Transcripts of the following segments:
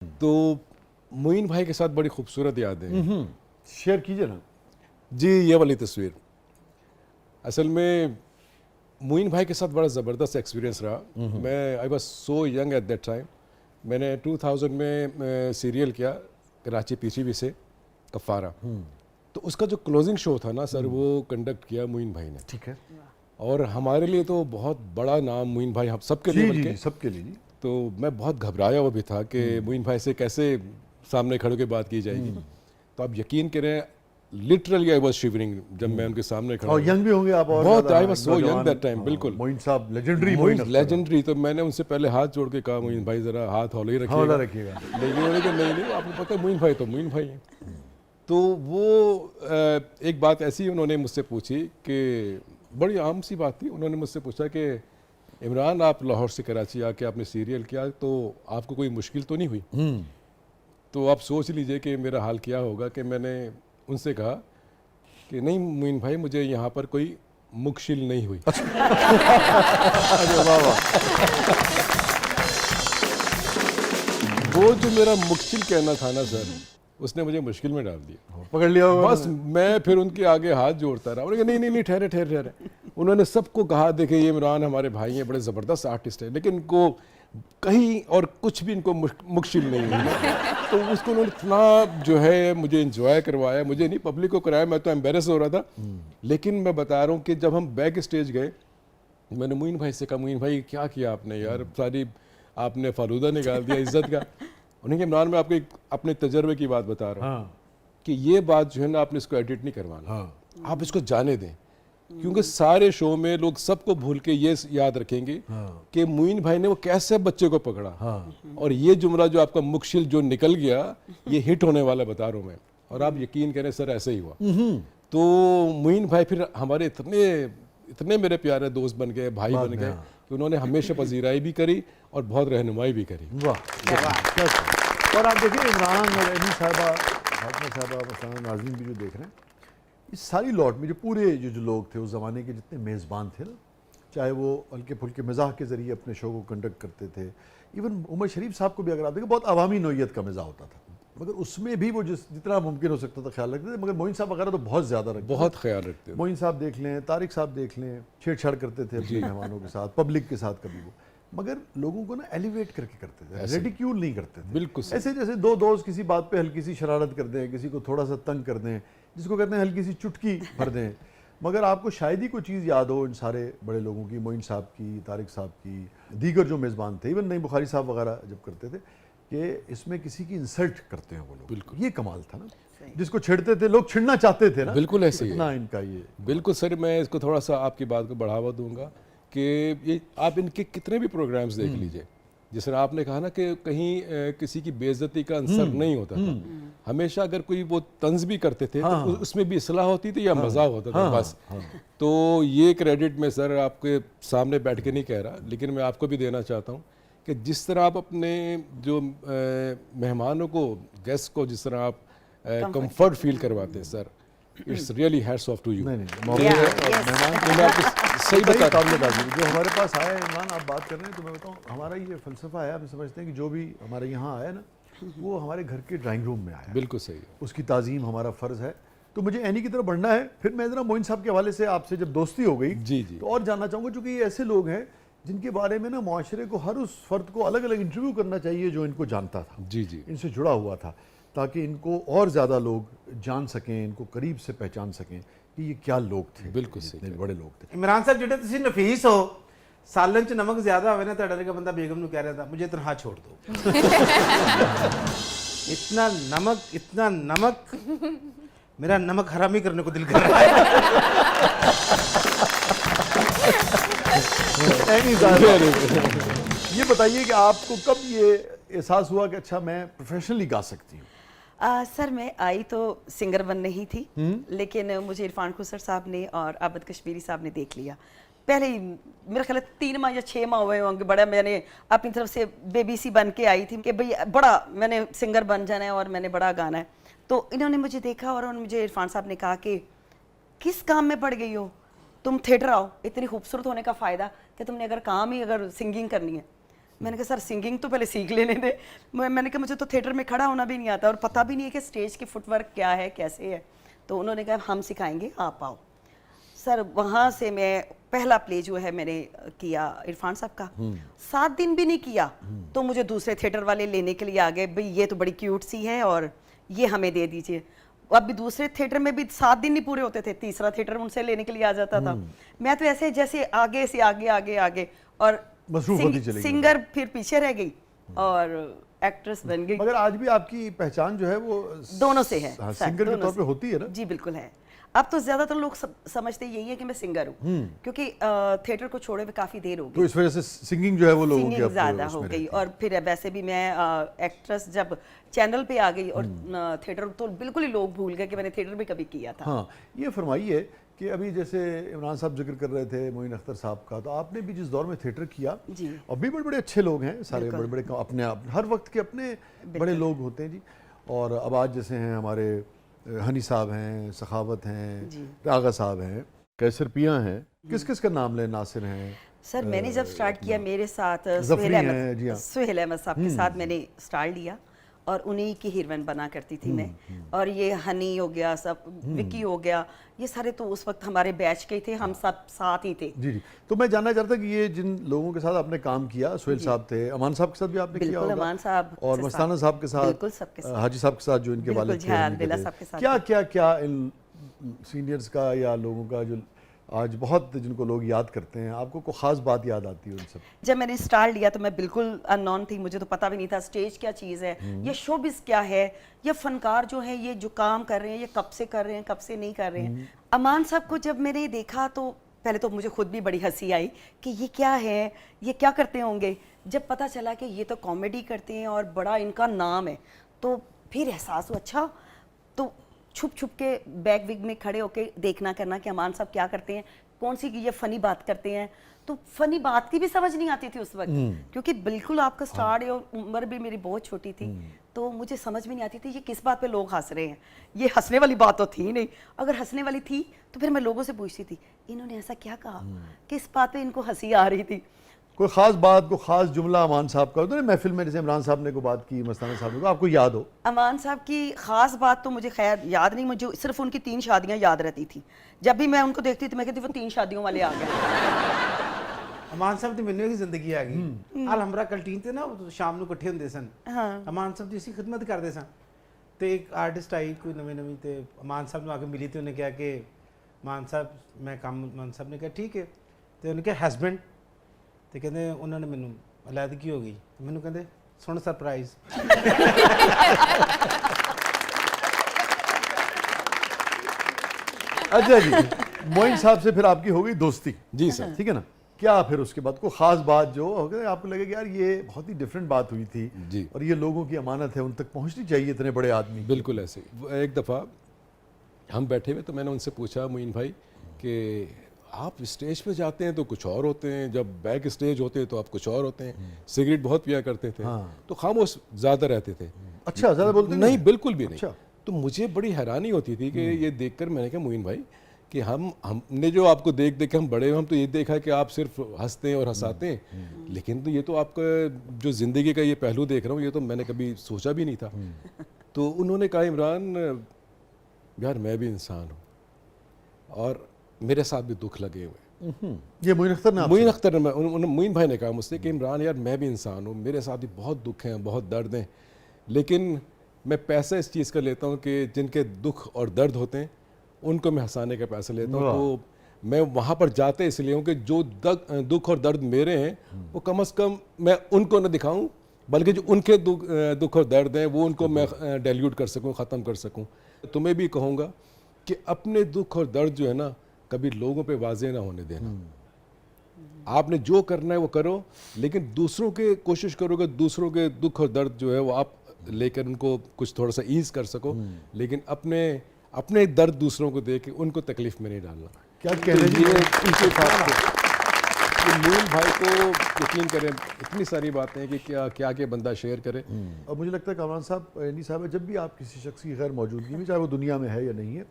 तो मोइन भाई के साथ बड़ी खूबसूरत यादें हैं। शेयर कीजिए ना जी, ये वाली तस्वीर असल में मोइन भाई के साथ बड़ा ज़बरदस्त एक्सपीरियंस रहा। मैं I was so young at that time. मैंने 2000 में सीरियल किया कराची पीसीबी से कफ़ारा। तो उसका जो क्लोजिंग शो था ना सर, वो कंडक्ट किया मोइन भाई ने। ठीक है और हमारे लिए तो बहुत बड़ा नाम मोइन भाई, हम सबके लिए बल्कि। सबके लिए जी। तो मैं बहुत घबराया हुआ भी था कि मोइन भाई से कैसे सामने खड़े के बात की जाएगी। तो आप यकीन करें, लिटरली आई वाज शिवरिंग जब मैं उनके सामने खड़ा और हुआ। यंग भी होंगे आप और बहुत, ज़्यादा आई वाज सो यंग नौजवान। That time. हाँ, बिल्कुल मोइन साहब लेजेंडरी लेजेंडरी। तो मैंने उनसे पहले हाथ जोड़ के कहा, मोइन भाई जरा हाथ हौले ही हौला रखिएगा। रखिएगा। लेकिन उन्होंने कहा नहीं, आपको पता है मोइन भाई तो मोइन भाई हैं। तो वो एक बात ऐसी उन्होंने मुझसे पूछी कि बड़ी आम सी बात थी। उन्होंने मुझसे पूछा कि इमरान, आप लाहौर से कराची आके आपने सीरियल किया, तो आपको कोई मुश्किल तो नहीं हुई? तो आप सोच लीजिए कि मेरा हाल क्या होगा कि मैंने उनसे कहा कि नहीं मोइन भाई, मुझे यहाँ पर कोई मुश्किल नहीं हुई। अरे वाह वाह। वो जो मेरा मुश्किल कहना था ना सर, उसने मुझे मुश्किल में डाल दिया। पकड़ लिया होगा बस मैं फिर उनके आगे हाथ जोड़ता रहा। उन्होंने कहा नहीं नहीं नहीं, ठहरे ठहरे ठहरे। उन्होंने सबको कहा देखे ये इमरान हमारे भाई हैं, बड़े ज़बरदस्त आर्टिस्ट हैं, लेकिन इनको कहीं और कुछ भी इनको मुश्किल नहीं हुई। तो उसको उन्होंने इतना जो है मुझे इंजॉय करवाया, मुझे नहीं पब्लिक को कराया। मैं तो एम्बेरस हो रहा था। लेकिन मैं बता रहा हूँ कि जब हम बैक स्टेज गए, मैंने मोइन भाई से कहा, मोइन भाई क्या किया आपने यार, सारी आपने फालूदा निकाल दिया इज्जत का। उन्होंने कहा इमरान, मैं आपको एक अपने तजर्बे की बात बता रहा हूँ। हाँ कि ये बात जो है ना, आपने इसको एडिट नहीं करवाना। हाँ आप इसको जाने दें, क्योंकि सारे शो में लोग सबको भूल के ये याद रखेंगे कि मोइन भाई ने वो कैसे बच्चे को पकड़ा। और ये जुमला जो आपका मुश्किल जो निकल गया, ये हिट होने वाला बता रहा हूँ मैं। और आप यकीन करें सर, ऐसे ही हुआ। तो मोइन भाई फिर हमारे इतने मेरे प्यारे दोस्त बन गए, भाई बन गए, कि उन्होंने हमेशा पजीराई भी करी और बहुत रहनुमाई भी करी। वाह क्या। और आप देखिए इमरान और एमी साहबा, फातिमा साहबा, मसाना नाज़रीन भी जो देख रहे हैं, इस सारी लॉट में जो पूरे जो लोग थे उस ज़माने के, जितने मेज़बान थे ना, चाहे वो हल्के फुल्के मज़ाक के ज़रिए अपने शो को कंडक्ट करते थे। इवन उमर शरीफ साहब को भी अगर आप देखें, बहुत अवामी नौइयत का मज़ा होता था, मगर उसमें भी वो जितना मुमकिन हो सकता था ख्याल रखते थे। मगर मोइन साहब वगैरह तो बहुत ज़्यादा रखते बहुत ख्याल रखते थे। मोइन साहब देख लें, तारिक साहब देख लें, छेड़छाड़ करते थे अपने मेहमानों के साथ, पब्लिक के साथ कभी वो, मगर लोगों को ना एलिवेट करके करते थे, रेडिक्यूल नहीं करते थे। बिल्कुल ऐसे जैसे दो दोस्त किसी बात पे हल्की सी शरारत कर दें, किसी को थोड़ा सा तंग कर दें, जिसको कहते हैं हल्की सी चुटकी भर दें। मगर आपको शायद ही कोई चीज़ याद हो इन सारे बड़े लोगों की, मोइन साहब की, तारिक साहब की, दीगर जो मेज़बान थे, इवन नईम बुखारी साहब वगैरह जब करते थे, कि इसमें किसी की इंसल्ट करते हैं वो लोग। बिल्कुल, ये कमाल था ना, जिसको छेड़ते थे लोग, छिड़ना चाहते थे ना। बिल्कुल ऐसे ही इतना इनका ये। बिल्कुल सर, मैं इसको थोड़ा सा आपकी बात को बढ़ावा दूंगा कि ये आप इनके कितने भी प्रोग्राम्स देख लीजिए, जिस तरह आपने कहा ना कि कहीं किसी की बेइज्जती का अंसर नहीं होता था। हमेशा अगर कोई वो तंज भी करते थे तो उसमें भी इस्लाह होती थी या मजाक होता था बस। तो ये क्रेडिट मैं सर आपके सामने बैठ के नहीं कह रहा, लेकिन मैं आपको भी देना चाहता हूँ कि जिस तरह आप अपने जो मेहमानों को, गेस्ट को, जिस तरह आप कंफर्ट फील करवाते हैं sir, it's really hats off to you. नहीं मेहमान सही बता जो हमारे पास आया है इमरान, आप बात कर रहे हैं, तो मैं बताऊँ हमारा ये फ़लसफ़ा है, आप समझते हैं कि जो भी हमारे यहाँ आया ना, वो हमारे घर के ड्राइंग रूम में आया। बिल्कुल सही है, उसकी ताज़ीम हमारा फ़र्ज़ है। तो मुझे एनी की तरफ बढ़ना है। फिर मैं ज़रा मोइन साहब के हवाले से आपसे जब दोस्ती हो गई जी जी, तो और जानना चाहूँगा, चूँकि ये ऐसे लोग हैं जिनके बारे में ना मुआशरे को हर उस फ़र्द को अलग अलग इंटरव्यू करना चाहिए जो इनको जानता था, जी जी, इनसे जुड़ा हुआ था, ताकि इनको और ज़्यादा लोग जान सकें, इनको करीब से पहचान सकें कि ये क्या लोग थे। बिल्कुल सही, इतने बड़े लोग थे। इमरान साहब ਜਿਹੜੇ ਤੁਸੀਂ ਨਫੀਸ ਹੋ, ਸਾਲਨ ਚ ਨਮਕ ਜ਼ਿਆਦਾ ਹੋਵੇ ਨਾ, ਤੁਹਾਡਾ ਵਰਗਾ ਬੰਦਾ ਬੇਗਮ ਨੂੰ ਕਹਿ ਰਿਹਾ था मुझे तनहा छोड़ दो। इतना नमक मेरा नमक हरामी करने को दिल कर रहा है। ये बताइए कि आपको कब ये एहसास हुआ कि अच्छा मैं प्रोफेशनली गा सकती हूँ? सर मैं आई तो सिंगर बनने ही थी, लेकिन मुझे इरफान खुसर साहब ने और आबद कश्मीरी साहब ने देख लिया। पहले ही मेरा ख्याल 3 माह या 6 माह हुए होंगे, बड़ा मैंने अपनी तरफ से बेबी सी बन के आई थी कि भाई बड़ा मैंने सिंगर बन जाना है और मैंने बड़ा गाना है। तो इन्होंने मुझे देखा और मुझे इरफान साहब ने कहा कि किस काम में पड़ गई हो तुम, थिएटर आओ, इतनी खूबसूरत होने का फ़ायदा कि तुमने अगर काम ही अगर सिंगिंग करनी है। मैंने कहा सर सिंगिंग तो पहले सीख लेने दे। मैंने कहा मुझे तो थिएटर में खड़ा होना भी नहीं आता और पता भी नहीं है कि स्टेज की फुटवर्क क्या है, कैसे है। तो उन्होंने कहा हम सिखाएंगे, आप आओ। सर वहाँ से मैं पहला प्ले जो है मैंने किया इरफान साहब का, 7 दिन भी नहीं किया तो मुझे दूसरे थिएटर वाले लेने के लिए आ गए, भाई ये तो बड़ी क्यूट सी है और ये हमें दे दीजिए। अब भी दूसरे थिएटर में भी 7 दिन नहीं पूरे होते थे, तीसरा थिएटर उनसे लेने के लिए आ जाता था। मैं तो ऐसे जैसे आगे से आगे आगे आगे और मसरूफ होती चली गई। सिंगर फिर पीछे रह गई और एक्ट्रेस बन गई। मगर आज भी आपकी पहचान जो है वो दोनों से है हाँ, सर, सिंगर के दोनों तौर से। पे होती है ना। जी बिल्कुल है। अब तो ज्यादातर लोग समझते यही है कि मैं सिंगर हूँ, क्योंकि थिएटर को छोड़े हुए काफी देर हो तो गई, इस वजह से सिंगिंग जो है वो लोगों की सिंगिंग अब ज्यादा उसमें हो रहती गई। है। और फिर वैसे भी मैं एक्ट्रेस जब चैनल पे आ गई और थिएटर तो बिल्कुल ही लोग भूल गए कि मैंने थिएटर भी कभी किया था। हाँ, ये फरमाइए कि अभी जैसे इमरान साहब जिक्र कर रहे थे मोइन अख्तर साहब का, तो आपने भी जिस दौर में थिएटर किया जी। और भी बड़े बड़े अच्छे लोग हैं सारे, बिल्कुल। बड़े बड़े अपने आप हर वक्त के अपने बड़े लोग होते हैं जी। और अब आज जैसे हैं हमारे हनी साहब हैं, सखावत हैं, जी। रागा साहब हैं, कैसर पिया हैं, किस किस का नाम लें, नासिर हैं, सर मैंने जब स्टार्ट किया मेरे साथ ज़फ़री हैं, जी हाँ। सुहेल अहमद साहब के साथ मैंने स्टार लिया और उन्हीं की हीरोइन बना करती थी मैं। और ये हनी हो गया, सब विकी हो गया, ये सारे तो उस वक्त हमारे बैच के ही थे, हम सब साथ ही थे। जी जी। तो मैं जानना चाहता कि ये जिन लोगों के साथ आपने काम किया, सुहेल साहब थे, अमान साहब के साथ भी आपने किया बिल्कुल, होगा, अमान साहब और से मस्ताना साथ। साहब के साथ, बिल्कुल सबके साथ। हाजी साहब के साथ जो इनके बिल्कुल, वालिद थे, जिहाद उनके बिला थे। साहब के साथ। क्या क्या क्या इन सीनियर्स का या लोगों का जो आज बहुत जिनको लोग याद करते हैं, आपको कोई खास बात याद आती है उन सब? जब मैंने स्टार लिया तो मैं बिल्कुल अननोन थी, मुझे तो पता भी नहीं था स्टेज क्या चीज़ है, ये शोबिस क्या है, ये फनकार जो है ये जो काम कर रहे हैं ये कब से कर रहे हैं, कब से नहीं कर रहे हैं। अमान साहब को जब मैंने देखा तो पहले तो मुझे खुद भी बड़ी हंसी आई कि ये क्या है, ये क्या करते होंगे। जब पता चला कि ये तो कॉमेडी करते हैं और बड़ा इनका नाम है, तो फिर एहसास हुआ अच्छा। तो छुप छुप के बैग विग में खड़े होके देखना करना कि अमान साहब क्या करते हैं, कौन सी ये फनी बात करते हैं। तो फनी बात की भी समझ नहीं आती थी उस वक्त, क्योंकि बिल्कुल आपका स्टार्ट है और उम्र भी मेरी बहुत छोटी थी, तो मुझे समझ में नहीं आती थी ये किस बात पे लोग हंस रहे हैं। ये हंसने वाली बात तो थी नहीं, अगर हंसने वाली थी तो फिर मैं लोगों से पूछती थी इन्होंने ऐसा क्या कहा, किस बात पे इनको हंसी आ रही थी। कोई खास बात, कोई खास जुमला अमान साहब का होता है ना महफिल में, जैसे इमरान साहब ने कोई बात की, मस्ताना साहब ने, आपको याद हो? अमान साहब की खास बात तो मुझे खैर याद नहीं, मुझे सिर्फ उनकी 3 शादियां याद रहती थी। जब भी मैं उनको देखती थी मैं कहती वो 3 शादियों वाले आ गए। ਅਮਾਨ ਸਾਹਿਬ ਦੀ ਮੈਨੂੰ ਇੱਕ ਜ਼ਿੰਦਗੀ ਆ ਗਈ। ਹਾਲ ਹਮਰਾ ਕੈਂਟੀਨ ਤੇ ਨਾ ਸ਼ਾਮ ਨੂੰ ਇਕੱਠੇ ਹੁੰਦੇ ਸਨ। ਹਾਂ। ਅਮਾਨ ਸਾਹਿਬ ਦੀ ਅਸੀਂ ਖਿਦਮਤ ਕਰਦੇ ਸਾਂ ਤੇ ਇੱਕ ਆਰਟਿਸਟ ਆਈ ਕੋਈ ਨਵੀਂ ਤੇ ਅਮਾਨ ਸਾਹਿਬ ਨੂੰ ਆ ਕੇ ਮਿਲੀ ਤੇ ਉਹਨੇ ਕਿਹਾ ਕਿ ਮਾਨ ਸਾਹਿਬ ਮੈਂ ਕੰਮ, ਮਾਨ ਸਾਹਿਬ ਨੇ ਕਿਹਾ ਠੀਕ ਹੈ, ਤੇ ਉਹਨੇ ਕਿਹਾ ਹਸਬੈਂਡ, ਤੇ ਕਹਿੰਦੇ ਉਹਨਾਂ ਨੇ ਮੈਨੂੰ ਅਲੈਦਗੀ ਹੋ ਗਈ, ਮੈਨੂੰ ਕਹਿੰਦੇ ਸੁਣ ਸਰਪ੍ਰਾਈਜ਼। अच्छा जी, मोइन साहब से फिर आपकी हो गई दोस्ती, जी सर। ठीक है ना? क्या फिर उसके बाद कोई खास बात जो हो गई आपको लगे कि यार ये बहुत ही डिफरेंट बात हुई थी जी। और ये लोगों की अमानत है, उन तक पहुंचनी चाहिए इतने बड़े आदमी? बिल्कुल ऐसे ही। एक दफ़ा हम बैठे हुए तो मैंने उनसे पूछा मोइन भाई कि आप स्टेज पे जाते हैं तो कुछ और होते हैं, जब बैक स्टेज होते हैं तो आप कुछ और होते हैं, सिगरेट बहुत पिया करते थे, तो खामोश ज़्यादा रहते थे। अच्छा, ज़्यादा बोलते नहीं, बिल्कुल भी नहीं। अच्छा। तो मुझे बड़ी हैरानी होती थी कि ये देखकर मैंने कहा मोइन भाई कि हमने जो आपको देख देख के हम बड़े, हम तो ये देखा कि आप सिर्फ हंसते हैं और हंसाते हैं, लेकिन तो ये तो आपका जो ज़िंदगी का ये पहलू देख रहा हूँ ये तो मैंने कभी सोचा भी नहीं था। तो उन्होंने कहा इमरान यार मैं भी इंसान हूँ और मेरे साथ भी दुख लगे हुए। ये मोइन अख्तर ने मोइन अख्तर ने मोइन भाई ने कहा मुझसे कि इमरान यार मैं भी इंसान हूँ, मेरे साथ भी बहुत दुख हैं, बहुत दर्द हैं, लेकिन मैं पैसा इस चीज़ का लेता हूँ कि जिनके दुख और दर्द होते हैं उनको मैं हंसाने का पैसा लेता हूँ। तो मैं वहाँ पर जाते इसलिए हूँ कि जो दुख और दर्द मेरे हैं वो कम से कम मैं उनको न दिखाऊँ, बल्कि जो उनके दुख और दर्द हैं वो उनको मैं डाइल्यूट कर सकूँ, ख़त्म कर सकूँ। तुम्हें भी कहूँगा कि अपने दुख और दर्द जो है ना कभी लोगों पे वाज़ेह ना होने देना। आपने जो करना है वो करो, लेकिन दूसरों के कोशिश करोगे दूसरों के दुख और दर्द जो है वो आप लेकर उनको कुछ थोड़ा सा ईज़ कर सको, लेकिन अपने दर्द दूसरों को दे के उनको तकलीफ में नहीं डालना। क्या तो कह रहे ये हैं? उनके साथ मोइन भाई को यकीन करें इतनी सारी बातें हैं कि क्या क्या बंदा शेयर करे। और मुझे लगता है कमरान साहब, एनी साहब, जब भी आप किसी शख्स की गैर मौजूदगी में, चाहे वो दुनिया में है या नहीं है,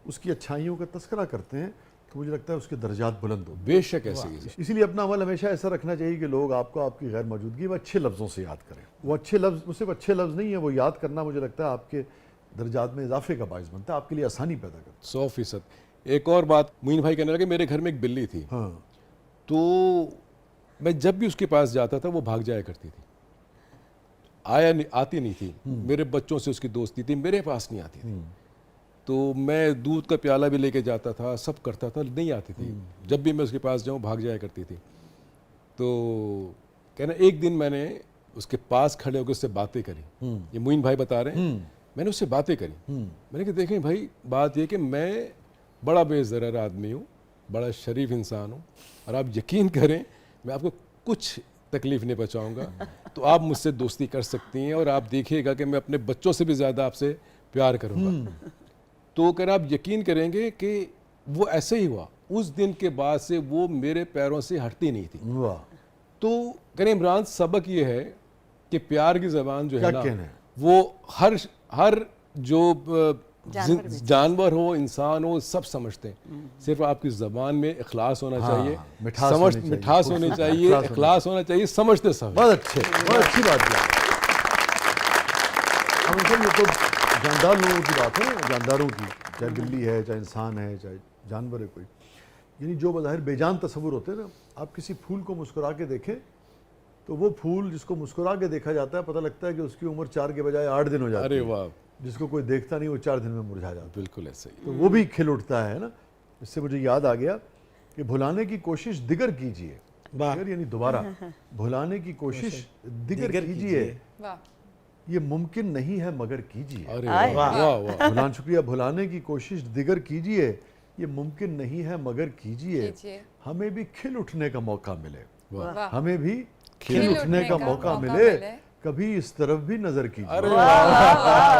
उसकी अच्छाइयों का तस्करा करते हैं तो मुझे लगता है उसके दर्जात बुलंद हो। बेशक ऐसे ही है। इसीलिए अपना अमल हमेशा ऐसा रखना चाहिए कि लोग आपको आपकी गैर मौजूदगी में अच्छे लफ्ज़ों से याद करें। वो अच्छे लफ्ज़, वो सिर्फ अच्छे लफ्ज़ नहीं है, वो याद करना मुझे लगता है आपके दर्जात में इजाफे का बायस बनता है, आपके लिए आसानी पैदा करता 100%। एक और बात, मोइन भाई कहने लगे मेरे घर में एक बिल्ली थी, है। हाँ, तो मैं जब भी उसके पास जाता था वो भाग जाया करती थी, आती नहीं थी। मेरे बच्चों से उसकी दोस्ती थी, मेरे पास नहीं आती थी। तो मैं दूध का प्याला भी लेके जाता था, सब करता था, नहीं आती थी। जब भी मैं उसके पास जाऊं भाग जाया करती थी। तो कहना एक दिन मैंने उसके पास खड़े होकर उससे बातें करी, ये मोइन भाई बता रहे हैं, मैंने उससे बातें करी। मैंने कहा देखें भाई, बात ये कि मैं बड़ा बेज़रर आदमी हूँ, बड़ा शरीफ इंसान हूँ, और आप यकीन करें मैं आपको कुछ तकलीफ़ नहीं पहुँचाऊँगा, तो आप मुझसे दोस्ती कर सकती हैं, और आप देखिएगा कि मैं अपने बच्चों से भी ज़्यादा आपसे प्यार करूँगा। तो कर आप यकीन करेंगे कि वो ऐसे ही हुआ। उस दिन के बाद से वो मेरे पैरों से हटती नहीं थी। वाह, तो करीम इमरान, सबक ये है कि प्यार की ज़बान जो है क्या ना, कहना है? वो हर जो जानवर हो, इंसान हो, सब समझते हैं। सिर्फ आपकी ज़बान में इखलास होना हाँ, चाहिए, मिठास समझ होनी चाहिए, मिठास होनी खूबसूरत चाहिए, इखलास होनी इखलास होना चाहिए, समझते सब। बहुत अच्छे, बहुत अच्छी बात है। ये तो जानदार लोगों की बात है ना, जानदारों की, चाहे बिल्ली है, चाहे इंसान है, चाहे जानवर है कोई, यानी जो बज़ाहिर बेजान तस्वुर होते हैं ना। आप किसी फूल को मुस्कुरा के देखें तो वो फूल जिसको मुस्कुरा के देखा जाता है, पता लगता है कि उसकी उम्र 4 के बजाय 8 दिन हो जाती अरे है। वाह, जिसको कोई देखता नहीं वो 4 दिन में मुरझा जाता है, बिल्कुल ऐसे ही। तो वो भी खिल उठता है ना। इससे मुझे याद आ गया कि भुलाने की कोशिश दिगर कीजिए, वाह। दिगर यानी दोबारा, भुलाने की कोशिश दिगर कीजिए, वाह, ये मुमकिन नहीं है मगर कीजिए। अरे आए। वाह वाह वाह। भुलान शुक्रिया, भुलाने की कोशिश दिगर कीजिए, ये मुमकिन नहीं है मगर कीजिए, कीजिए। हमें भी खिल उठने का मौका मिले, वाह, हमें भी खिल खिल उठने का मौका मिले, कभी इस तरफ भी नजर कीजिए। अरे वाह,